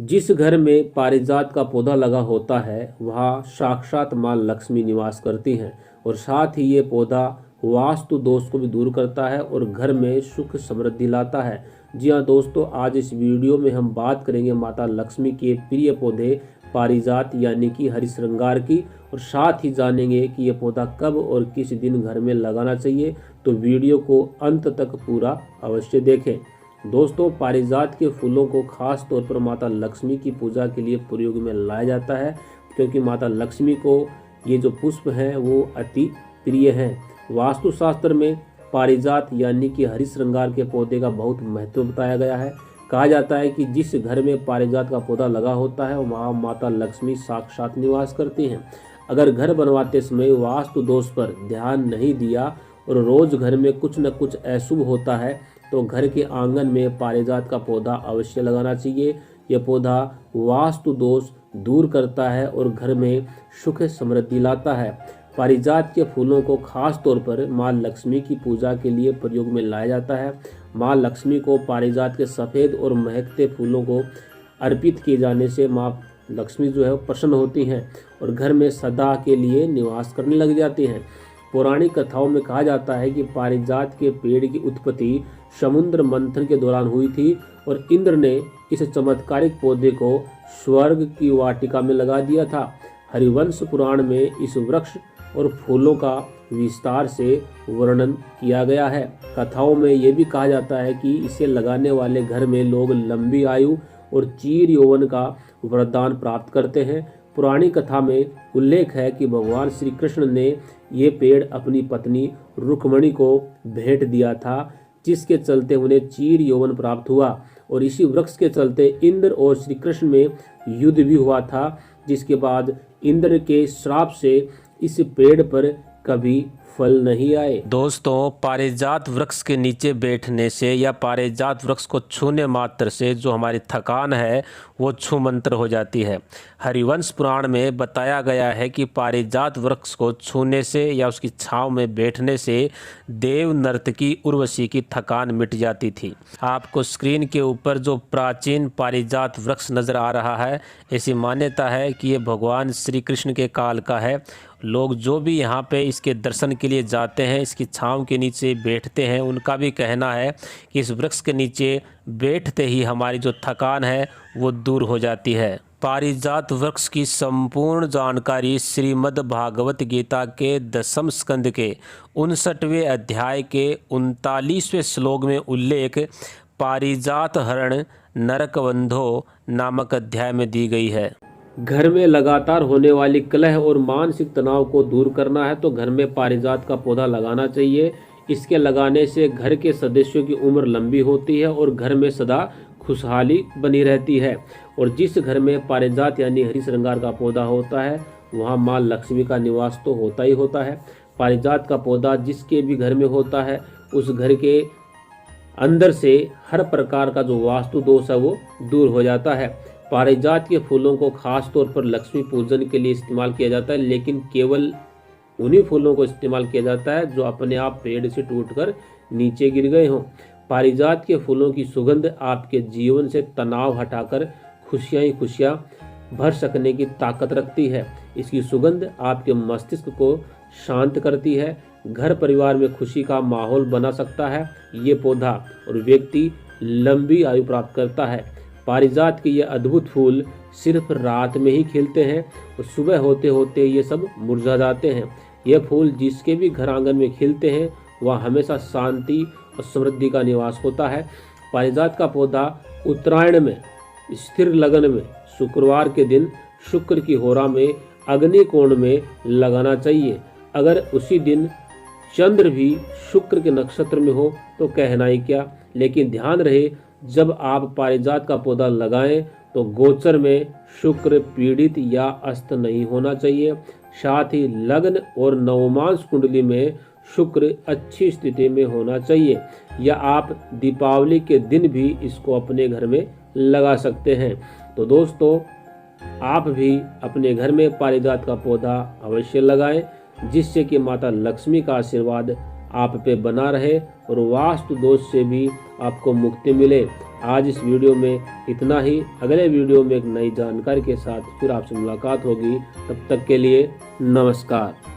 जिस घर में पारिजात का पौधा लगा होता है वहाँ साक्षात माँ लक्ष्मी निवास करती हैं और साथ ही ये पौधा वास्तु दोष को भी दूर करता है और घर में सुख समृद्धि लाता है। जी हाँ दोस्तों, आज इस वीडियो में हम बात करेंगे माता लक्ष्मी के प्रिय पौधे पारिजात यानी कि हरि श्रृंगार की, और साथ ही जानेंगे कि ये पौधा कब और किस दिन घर में लगाना चाहिए। तो वीडियो को अंत तक पूरा अवश्य देखें। दोस्तों, पारिजात के फूलों को खास तौर पर माता लक्ष्मी की पूजा के लिए प्रयोग में लाया जाता है, क्योंकि माता लक्ष्मी को ये जो पुष्प हैं वो अति प्रिय हैं। वास्तुशास्त्र में पारिजात यानी कि हरि श्रृंगार के पौधे का बहुत महत्व बताया गया है। कहा जाता है कि जिस घर में पारिजात का पौधा लगा होता है वहाँ माता लक्ष्मी साक्षात निवास करती हैं। अगर घर बनवाते समय वास्तु दोष पर ध्यान नहीं दिया और रोज घर में कुछ न कुछ अशुभ होता है तो घर के आंगन में पारिजात का पौधा अवश्य लगाना चाहिए। यह पौधा वास्तु दोष दूर करता है और घर में सुख समृद्धि लाता है। पारिजात के फूलों को खास तौर पर माँ लक्ष्मी की पूजा के लिए प्रयोग में लाया जाता है। माँ लक्ष्मी को पारिजात के सफ़ेद और महकते फूलों को अर्पित किए जाने से माँ लक्ष्मी जो है प्रसन्न होती हैं और घर में सदा के लिए निवास करने लग जाती हैं। पौराणिक कथाओं में कहा जाता है कि पारिजात के पेड़ की उत्पत्ति समुद्र मंथन के दौरान हुई थी और इंद्र ने इस चमत्कारिक पौधे को स्वर्ग की वाटिका में लगा दिया था। हरिवंश पुराण में इस वृक्ष और फूलों का विस्तार से वर्णन किया गया है। कथाओं में यह भी कहा जाता है कि इसे लगाने वाले घर में लोग लंबी आयु और चीर यौवन का वरदान प्राप्त करते हैं। पुरानी कथा में उल्लेख है कि भगवान श्री कृष्ण ने ये पेड़ अपनी पत्नी रुक्मणी को भेंट दिया था, जिसके चलते उन्हें चीर यौवन प्राप्त हुआ और इसी वृक्ष के चलते इंद्र और श्री कृष्ण में युद्ध भी हुआ था, जिसके बाद इंद्र के श्राप से इस पेड़ पर कभी फल नहीं आए। दोस्तों, पारिजात वृक्ष के नीचे बैठने से या पारिजात वृक्ष को छूने मात्र से जो हमारी थकान है वो छू मंत्र हो जाती है। हरिवंश पुराण में बताया गया है कि पारिजात वृक्ष को छूने से या उसकी छांव में बैठने से देव नर्तकी उर्वशी की थकान मिट जाती थी। आपको स्क्रीन के ऊपर जो प्राचीन पारिजात वृक्ष नज़र आ रहा है, ऐसी मान्यता है कि ये भगवान श्री कृष्ण के काल का है। लोग जो भी यहाँ पे इसके दर्शन के लिए जाते हैं, इसकी छांव के नीचे बैठते हैं, उनका भी कहना है कि इस वृक्ष के नीचे बैठते ही हमारी जो थकान है वो दूर हो जाती है। पारिजात वृक्ष की संपूर्ण जानकारी श्रीमद् भागवत गीता के 10वें स्कंद के 59वें अध्याय के 39वें श्लोक में उल्लेख पारिजात हरण नरकबंधो नामक अध्याय में दी गई है। घर में लगातार होने वाली कलह और मानसिक तनाव को दूर करना है तो घर में पारिजात का पौधा लगाना चाहिए। इसके लगाने से घर के सदस्यों की उम्र लंबी होती है और घर में सदा खुशहाली बनी रहती है। और जिस घर में पारिजात यानी हरि श्रृंगार का पौधा होता है वहाँ माँ लक्ष्मी का निवास तो होता ही होता है। पारिजात का पौधा जिसके भी घर में होता है उस घर के अंदर से हर प्रकार का जो वास्तु दोष है वो दूर हो जाता है। पारिजात के फूलों को खास तौर पर लक्ष्मी पूजन के लिए इस्तेमाल किया जाता है, लेकिन केवल उन्हीं फूलों को इस्तेमाल किया जाता है जो अपने आप पेड़ से टूटकर नीचे गिर गए हों। पारिजात के फूलों की सुगंध आपके जीवन से तनाव हटाकर खुशियां ही खुशियां भर सकने की ताकत रखती है। इसकी सुगंध आपके मस्तिष्क को शांत करती है, घर परिवार में खुशी का माहौल बना सकता है। ये पौधा और व्यक्ति लंबी आयु प्राप्त करता है। पारिजात के ये अद्भुत फूल सिर्फ रात में ही खिलते हैं और सुबह होते होते ये सब मुरझा जाते हैं। ये फूल जिसके भी घर आंगन में खिलते हैं वह हमेशा शांति और समृद्धि का निवास होता है। पारिजात का पौधा उत्तरायण में स्थिर लगन में शुक्रवार के दिन शुक्र की होरा में अग्नि कोण में लगाना चाहिए। अगर उसी दिन चंद्र भी शुक्र के नक्षत्र में हो तो कहना ही क्या। लेकिन ध्यान रहे, जब आप पारिजात का पौधा लगाएं तो गोचर में शुक्र पीड़ित या अस्त नहीं होना चाहिए। साथ ही लग्न और नवमांश कुंडली में शुक्र अच्छी स्थिति में होना चाहिए। या आप दीपावली के दिन भी इसको अपने घर में लगा सकते हैं। तो दोस्तों, आप भी अपने घर में पारिजात का पौधा अवश्य लगाएं, जिससे कि माता लक्ष्मी का आशीर्वाद आप पे बना रहे और वास्तु दोष से भी आपको मुक्ति मिले। आज इस वीडियो में इतना ही। अगले वीडियो में एक नई जानकारी के साथ फिर आपसे मुलाकात होगी। तब तक के लिए नमस्कार।